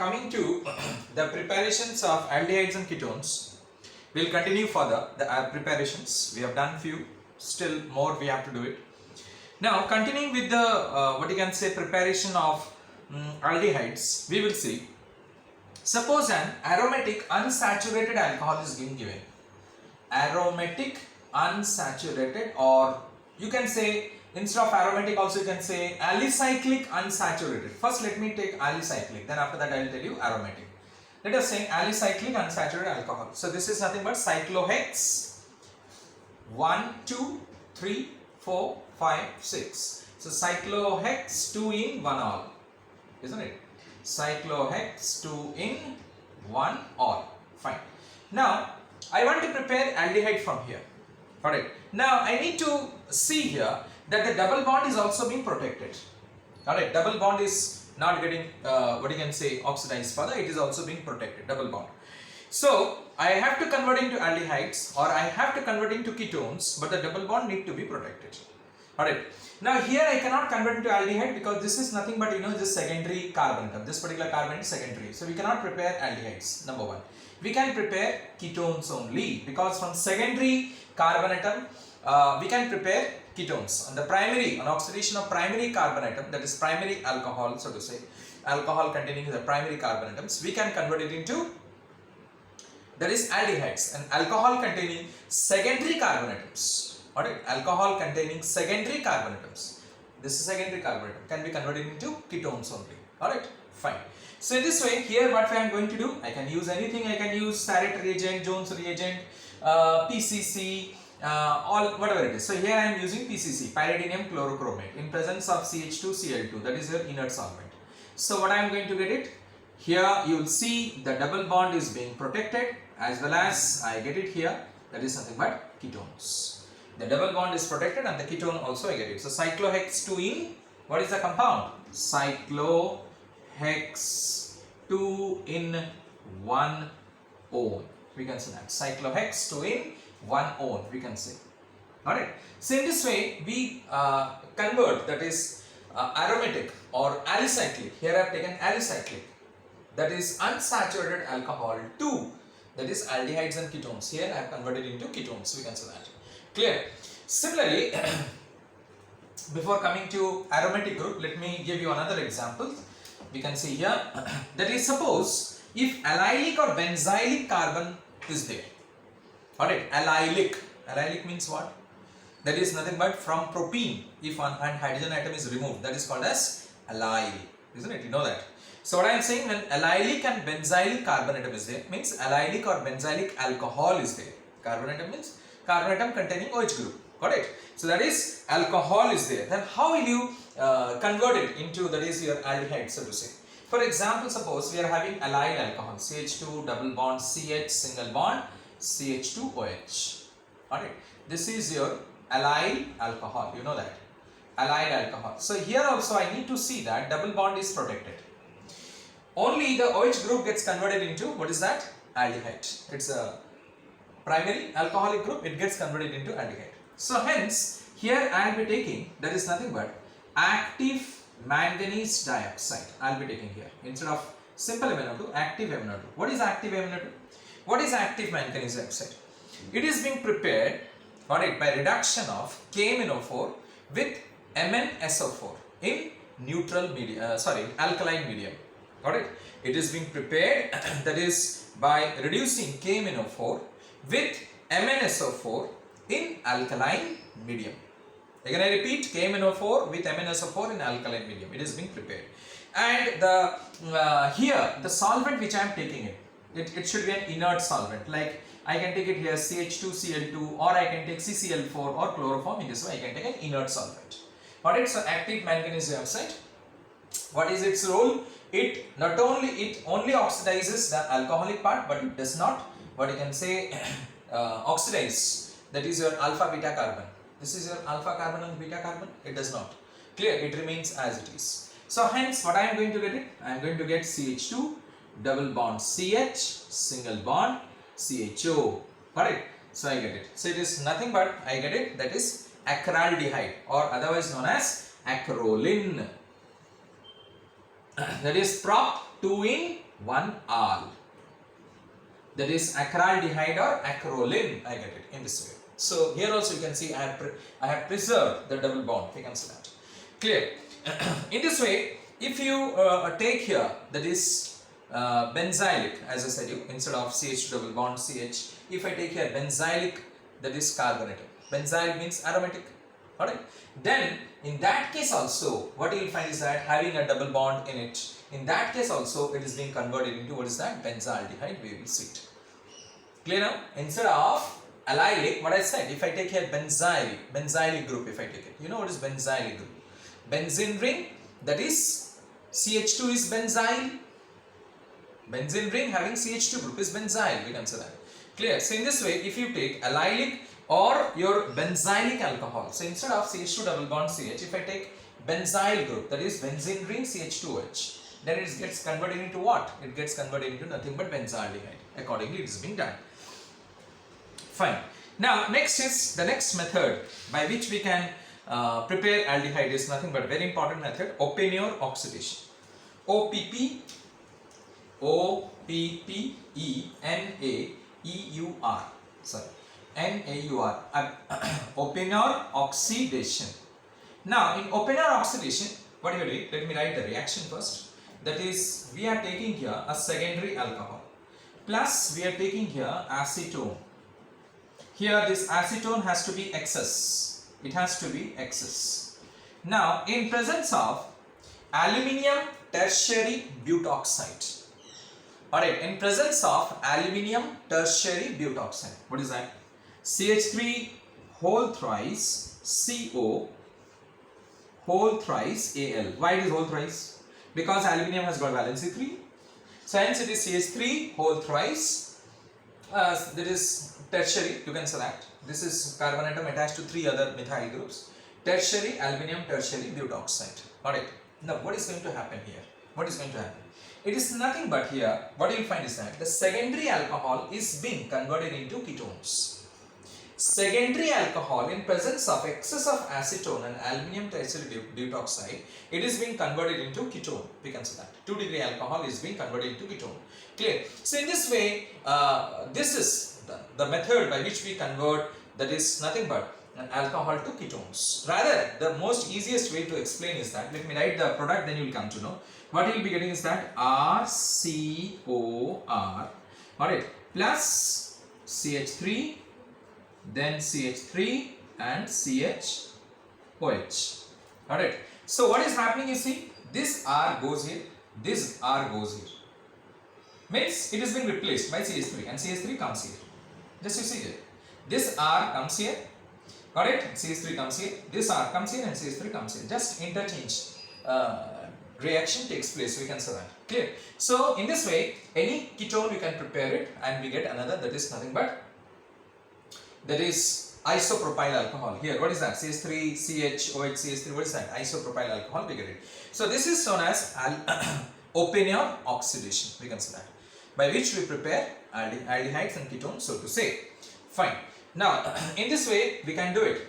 coming to the preparations of aldehydes and ketones. We'll continue further the preparations. We have done few, still more we have to do it. Now continuing with the what you can say preparation of aldehydes, we will see. Suppose an aromatic unsaturated alcohol is being given. Aromatic unsaturated, or you can say instead of aromatic also you can say alicyclic unsaturated. First let me take alicyclic, then after that I will tell you aromatic. Let us say alicyclic unsaturated alcohol. So this is nothing but cyclohex 1, 2, 3, 4, 5, 6. So cyclohex 2 in 1 all, isn't it? Cyclohex 2 in 1 all. Fine. Now I want to prepare aldehyde from here. Alright. Now I need to see here that the double bond is also being protected. Alright. Double bond is not getting what you can say oxidized further. It is also being protected. Double bond. So I have to convert into aldehydes, or I have to convert into ketones, but the double bond need to be protected. Alright. Now here I cannot convert into aldehyde because this is nothing but this secondary carbon atom. This particular carbon is secondary. So we cannot prepare aldehydes. Number one. We can prepare ketones only because from secondary carbon atom we can prepare ketones. On the primary, on oxidation of primary carbon atom, that is primary alcohol, so to say, alcohol containing the primary carbon atoms, we can convert it into, that is aldehydes. And alcohol containing secondary carbon atoms, alright, alcohol containing secondary carbon atoms, this is secondary carbon atom, can be converted into ketones only. Alright, fine. So in this way, here what I am going to do, I can use anything. I can use Starrett reagent, Jones reagent, PCC, all whatever it is. So here I am using PCC, pyridinium chlorochromate, in presence of CH2Cl2, that is your inert solvent. So what I am going to get it, here you will see the double bond is being protected, as well as I get it here, that is nothing but ketones. The double bond is protected and the ketone also I get it. So cyclohex 2 in, what is the compound? Cyclohex 2 in 1 one. We can say that. Cyclohex 2 in 1 one, we can say. Alright. So in this way we convert, that is aromatic or alicyclic. Here I have taken alicyclic, that is unsaturated alcohol, to, that is aldehydes and ketones. Here I have converted into ketones, we can say that. Clear? Similarly, before coming to aromatic group, let me give you another example. We can see here, that is, suppose if allylic or benzylic carbon is there. Alright, allylic means what? That is nothing but from propene, if one hydrogen atom is removed, that is called as allyl, isn't it? You know that. So what I am saying, when allylic and benzylic carbon atom is there, means allylic or benzylic alcohol is there. Carbon atom means carbon atom containing OH group. Got it? So that is alcohol is there. Then how will you convert it into, that is your aldehyde, so to say. For example, suppose we are having allyl alcohol, CH2 double bond CH single bond CH2OH. Alright. This is your allyl alcohol. You know that. Allyl alcohol. So here also I need to see that double bond is protected. Only the OH group gets converted into, what is that? Aldehyde. It's a primary alcoholic group, it gets converted into aldehyde. So hence, here I will be taking, that is nothing but active manganese dioxide. I will be taking here. Instead of simple MnO2, active MnO2. What is active MnO2? What is active manganese dioxide? It is being prepared, alright, by reduction of KMnO4 with MnSO4 in neutral medium, alkaline medium. Alright, it is being prepared, that is by reducing KMnO4 with MnSO4 in alkaline medium. Again I repeat, KMnO4 with MnSO4 in alkaline medium. It is being prepared. And the here the solvent which I am taking it should be an inert solvent. Like I can take it here CH2Cl2, or I can take CCl4 or chloroform. In this way I can take an inert solvent. Alright, so active manganese dioxide. What is its role? It only oxidizes the alcoholic part, but it does not, what you can say, oxidize, that is your alpha beta carbon. This is your alpha carbon and beta carbon. It does not. Clear? It remains as it is. So hence what I am going to get it? I am going to get CH2 double bond CH single bond CHO. Alright. So I get it. So it is nothing but I get it, that is acraldehyde, or otherwise known as acrolein. That is prop 2 in one al. That is acraldehyde or acrolein. I get it in this way. So here also you can see I have preserved the double bond. We can see that. Clear? In this way, if you take here, that is benzylic, as I said, you instead of CH double bond CH, if I take here benzylic, that is carbonated. Benzyl means aromatic. Alright. Then in that case also, what you will find is that having a double bond in it, in that case also it is being converted into what is that? Benzaldehyde. We will see it. Clear now? Instead of allylic, what I said, if I take here benzylic group, if I take it, you know what is benzylic group? Benzene ring, that is CH2 is benzyl. Benzene ring having CH2 group is benzyl. We can say that. Clear? So in this way, if you take allylic or your benzylic alcohol, so instead of CH2 double bond CH, if I take benzyl group, that is benzene ring CH2H, then it gets converted into what? It gets converted into nothing but benzaldehyde. Accordingly, it is being done. Fine. Now, next is the next method by which we can prepare aldehyde is nothing but very important method, Oppeneur oxidation. O-P-P-E-N-A-E-U-R. Sorry. N-A-U-R. Oppeneur oxidation. Now, in Oppeneur oxidation, what you do? Let me write the reaction first. That is, we are taking here a secondary alcohol. Plus, we are taking here acetone. Here, this acetone has to be excess. It has to be excess. Now, in presence of aluminium tertiary butoxide. Alright, in presence of aluminium tertiary butoxide. What is that? CH3 whole thrice CO whole thrice Al. Why it is whole thrice? Because aluminium has got valency 3. So hence it is CH3 whole thrice. That is tertiary, you can say that. This is carbon atom attached to 3 other methyl groups. Tertiary aluminium tertiary butoxide. Alright. Now what is going to happen here? What is going to happen? It is nothing but here, what you will find is that the secondary alcohol is being converted into ketones. Secondary alcohol in presence of excess of acetone and aluminium tertiary butoxide, it is being converted into ketone. We can say that 2 degree alcohol is being converted into ketone. Clear? So in this way, this is the method by which we convert, that is nothing but an alcohol to ketones. Rather, the most easiest way to explain is that, let me write the product, then you will come to know. What you will be getting is that RCOR, alright, plus CH3, then CH3 and CHOH. Alright. So what is happening, you see, this R goes here, this R goes here. Means it is being replaced by CH3 and CH3 comes here. Just you see here. This R comes here. Alright, CH3 comes here, this R comes here and CH3 comes here. Just interchange reaction takes place, we can say that. Clear? So in this way, any ketone we can prepare it and we get another, that is nothing but, that is isopropyl alcohol. Here, what is that? CH3, CHOH, CH3, what is that? Isopropyl alcohol, we get it. So this is known as Oppeneur oxidation, we can say that, by which we prepare aldehydes and ketones, so to say. Fine. Now, in this way, we can do it.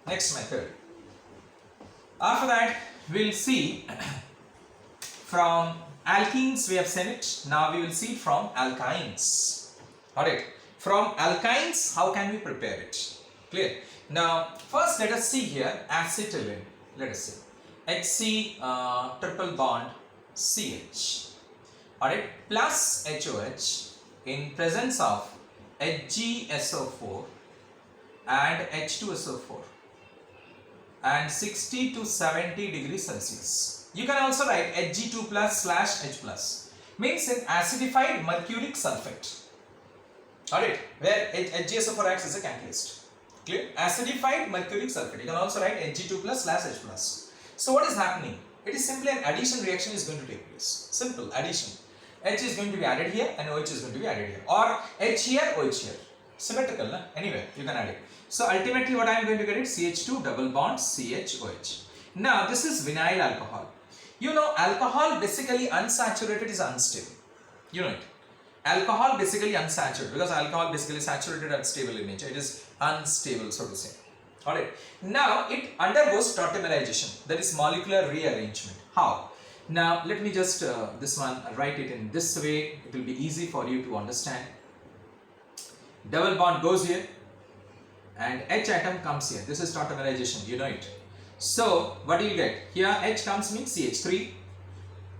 Next method. After that, we will see from alkenes we have seen it. Now we will see from alkynes. Alright. From alkynes, how can we prepare it? Clear? Now, first let us see here acetylene. Let us see. HC triple bond CH. Alright. Plus HOH in presence of HgSO4 and H2SO4 and 60 to 70 degrees Celsius. You can also write Hg2 plus / H plus. Means an acidified mercuric sulfate. Alright, where HgSO4 acts as a catalyst. Clear? Acidified mercuric sulfate. You can also write Hg2 plus / H plus. So what is happening? It is simply an addition reaction is going to take place. Simple addition. H is going to be added here and OH is going to be added here. Or H here, OH here. Symmetrical, na? Anyway, you can add it. So ultimately what I am going to get is CH2 double bond CHOH. Now this is vinyl alcohol. You know, alcohol basically unsaturated is unstable. You know it. Alcohol basically unsaturated, because alcohol basically saturated and stable in nature. It is unstable, so to say. Alright. Now it undergoes tautomerization, that is molecular rearrangement. How? Now let me just this one write it in this way. It will be easy for you to understand. Double bond goes here and H atom comes here. This is tautomerization, you know it. So what do you get? Here H comes means CH3.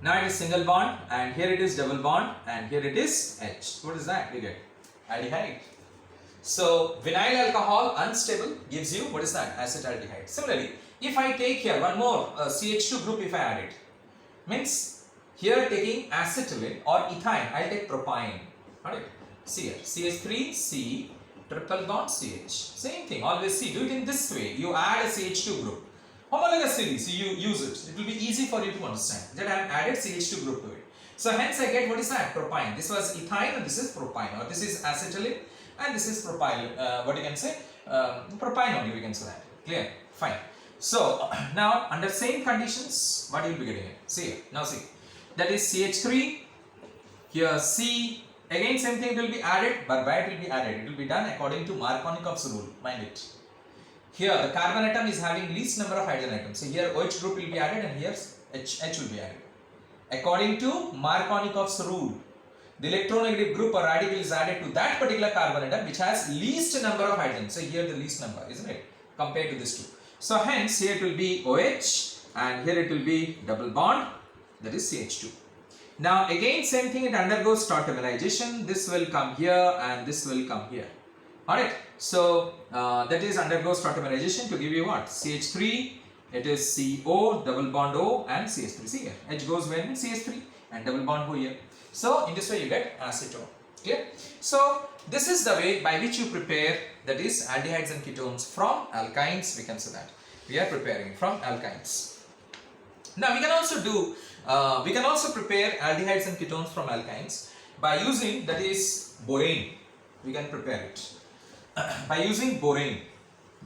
Now it is single bond and here it is double bond and here it is H. What is that? You get aldehyde. So vinyl alcohol unstable gives you what is that? Acetaldehyde. Similarly, if I take here one more CH2 group, if I add it, means here taking acetylene or ethyne, I will take propyne. Alright. See here, CH3C triple bond CH. Same thing, always see, do it in this way. You add a CH2 group. Homologously, so you use it. It will be easy for you to understand that I have added CH2 group to it. So hence I get what is that? Propyne. This was ethyne and this is propyne, or this is acetylene and this is propyl. What you can say? Propyne only we can say that. Clear? Fine. So now under same conditions, what you will be getting it? See here. Now see. That is CH3. Here C. Again same thing will be added, but why it will be added? It will be done according to Markovnikov's rule. Mind it. Here the carbon atom is having least number of hydrogen atoms. So here OH group will be added and here H will be added. According to Markovnikov's rule, the electronegative group or radical is added to that particular carbon atom which has least number of hydrogens. So here the least number, isn't it? Compared to this two. So hence here it will be OH and here it will be double bond, that is CH2. Now again same thing, it undergoes tautomerization. This will come here and this will come here. Alright, so that is undergoes tautomerization to give you what? CH3, it is CO, double bond O and CH3. See here, H goes where? CH3 and double bond O here. So in this way you get acetone. Clear? So this is the way by which you prepare, that is aldehydes and ketones from alkynes. We can say that we are preparing from alkynes. Now we can also do we can also prepare aldehydes and ketones from alkynes by using, that is borane. We can prepare it by using borane.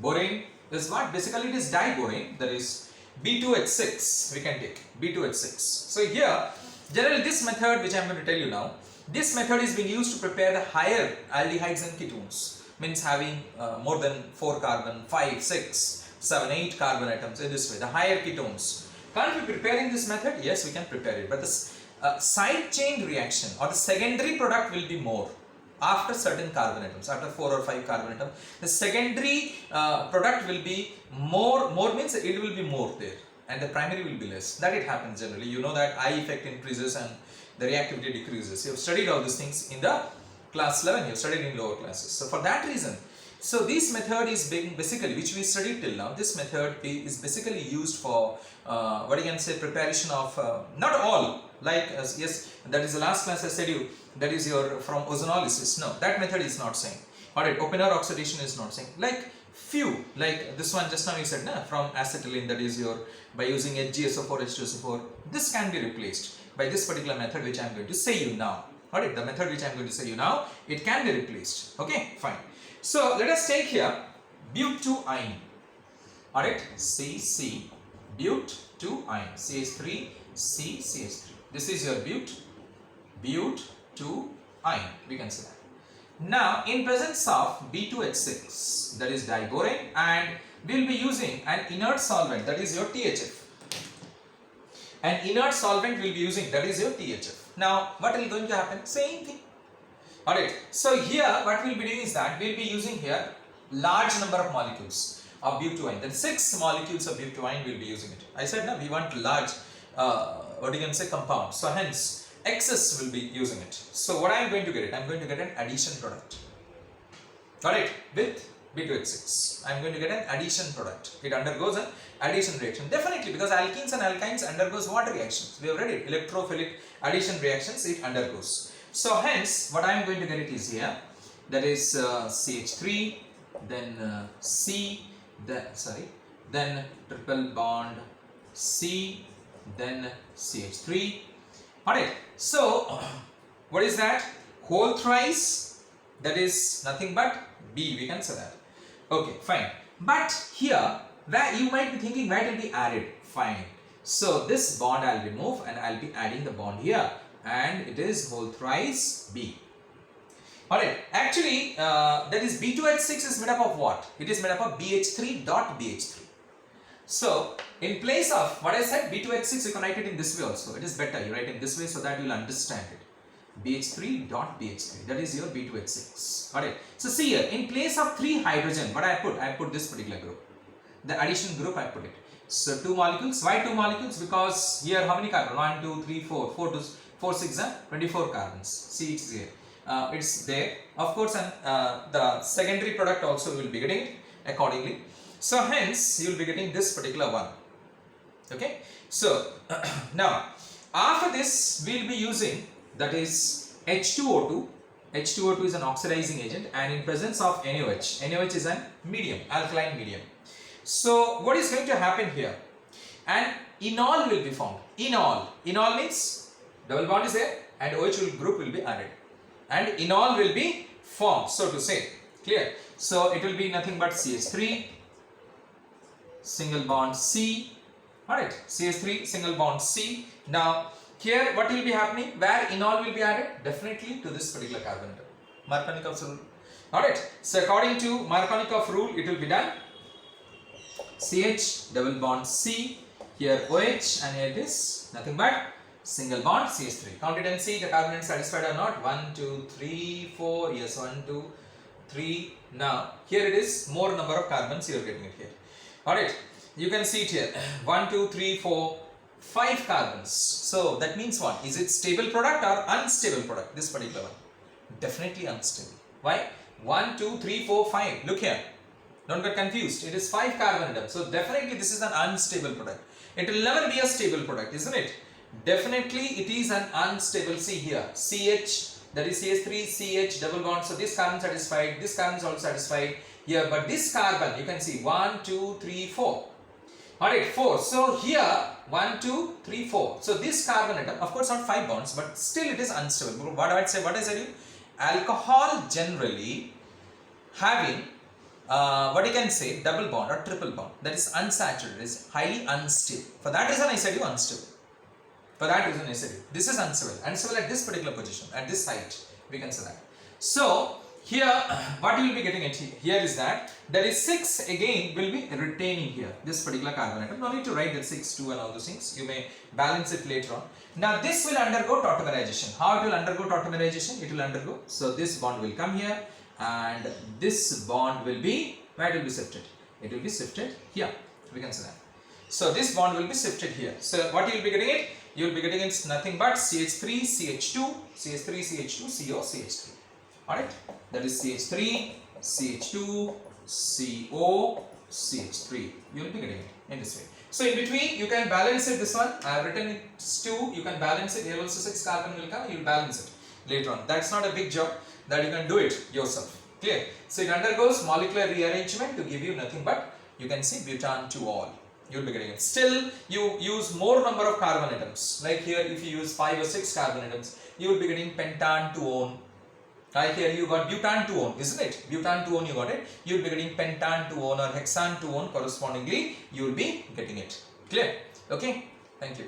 Borane is what? Basically it is diborane, that is B2H6. We can take B2H6. So here generally this method which I am going to tell you now, this method is being used to prepare the higher aldehydes and ketones, means having more than 4 carbon, 5, 6, 7, 8 carbon atoms. In this way the higher ketones. Can't we preparing this method? Yes, we can prepare it, but the side chain reaction or the secondary product will be more after certain carbon atoms, after 4 or 5 carbon atoms. The secondary product will be more means it will be more there and the primary will be less. That it happens generally. You know that I effect increases and the reactivity decreases. You have studied all these things in the class 11, you have studied in lower classes. So for that reason, so this method is being basically, which we studied till now, this method is basically used for what you can say, preparation of not all, like yes, that is the last class I said you, that is your from ozonolysis. No, that method is not saying. Alright, opener oxidation is not saying. Like few, like this one just now you said, from acetylene, that is your, by using HgSO4, H2SO4, this can be replaced by this particular method which I am going to say you now. Alright, the method which I am going to say you now, it can be replaced. Okay, fine. So let us take here but2ine. Alright, CC, but2ine, CH3, C, CH3. This is your but2ine, we can say that. Now, in presence of B2H6, that is diborane, and we will be using an inert solvent, that is your THF. An inert solvent we will be using, that is your THF. Now, what is going to happen? Same thing. Alright, so here what we will be doing is that we will be using here large number of molecules of but2ine. Then 6 molecules of but2ine we will be using it. I said now we want large, what you can say, compound. So hence excess will be using it. So what I am going to get it? I am going to get an addition product. Alright, with B2H6. I am going to get an addition product. It undergoes an addition reaction. Definitely, because alkenes and alkynes undergoes what reactions? We have read it. Electrophilic addition reactions it undergoes. So hence what I am going to get it is here, that is CH3, then C, then triple bond C, then CH3. Alright, so what is that? Whole thrice, that is nothing but B, we can say that. Okay, fine. But here, where you might be thinking, where will be added? Fine. So this bond I will remove and I will be adding the bond here, and it is whole thrice B. Alright, actually that is B2H6 is made up of what? It is made up of BH3 dot BH3. So in place of what I said, B2H6, you can write it in this way also. It is better you write it this way so that you will understand it. BH3 dot BH3, that is your B2H6. Alright. So see here, in place of 3 hydrogen, what I put this particular group. The addition group I put it. So 2 molecules. Why 2 molecules? Because here how many carbons? 1, 2, 3, 4. 4 6 24 carbons. See, it's here. It's there. Of course, and the secondary product also you will be getting it accordingly. So hence you will be getting this particular one. Okay. So now after this we will be using, that is H2O2. H2O2 is an oxidizing agent, and in presence of NaOH. NaOH is a medium, alkaline medium. So what is going to happen here? And enol will be formed. Enol means double bond is there and OH group will be added. And enol will be formed, so to say. Clear? So it will be nothing but CH3, single bond C. Alright, CH3, single bond C. Now here what will be happening? Where enol will be added? Definitely to this particular carbon atom. Markovnikov's rule. Alright, so according to Markovnikov rule, it will be done. CH, double bond C, here OH, and here this, nothing but single bond CH3. Count it and see the carbon is satisfied or not. 1, 2, 3, 4, yes, 1, 2, 3. Now, here it is, more number of carbons, you are getting it here. Alright, you can see it here, 1, 2, 3, 4, 5 carbons. So, that means what? Is it stable product or unstable product? This particular one. Definitely unstable. Why? 1, 2, 3, 4, 5. Look here. Don't get confused. It is 5 carbon atoms. So definitely this is an unstable product. It will never be a stable product, isn't it? Definitely it is an unstable. See here, CH, that is CH3, CH, double bond. So this carbon satisfied, this carbon is also satisfied here. But this carbon, you can see 1, 2, 3, 4. Alright, 4. So here 1, 2, 3, 4. So this carbon atom, of course not 5 bonds, but still it is unstable. What I say? What I said? Alcohol generally having what you can say, double bond or triple bond, that is unsaturated, is highly unstable. For that reason I said you unstable. For that reason I said you. This is unstable. Unstable at this particular position, at this height, we can say that. So here what you will be getting it here is that there is 6 again will be retaining here, this particular carbon atom. No need to write that 6, 2 and all those things. You may balance it later on. Now this will undergo tautomerization. How it will undergo tautomerization? It will undergo. So this bond will come here, and this bond will be, where it will be shifted? It will be shifted here, we can say that. So this bond will be shifted here. So what you will be getting it? You will be getting it nothing but CH3, CH2, CH3, CH2, CO, CH3. Alright, that is CH3, CH2, CO, CH3. You will be getting it in this way. So in between you can balance it, this one, I have written it 2, you can balance it, here also 6 carbon will come, you will balance it later on. That's not a big job, that you can do it yourself. Clear? So it undergoes molecular rearrangement to give you nothing but, you can see butan 2-ol. You will be getting it. Still, you use more number of carbon atoms. Like here, if you use 5 or 6 carbon atoms, you will be getting pentan 2-one. Like here, you got butan 2-one, isn't it? Butan 2-one, you got it. You will be getting pentan 2-one or hexan 2-one. Correspondingly, you will be getting it. Clear? Okay. Thank you.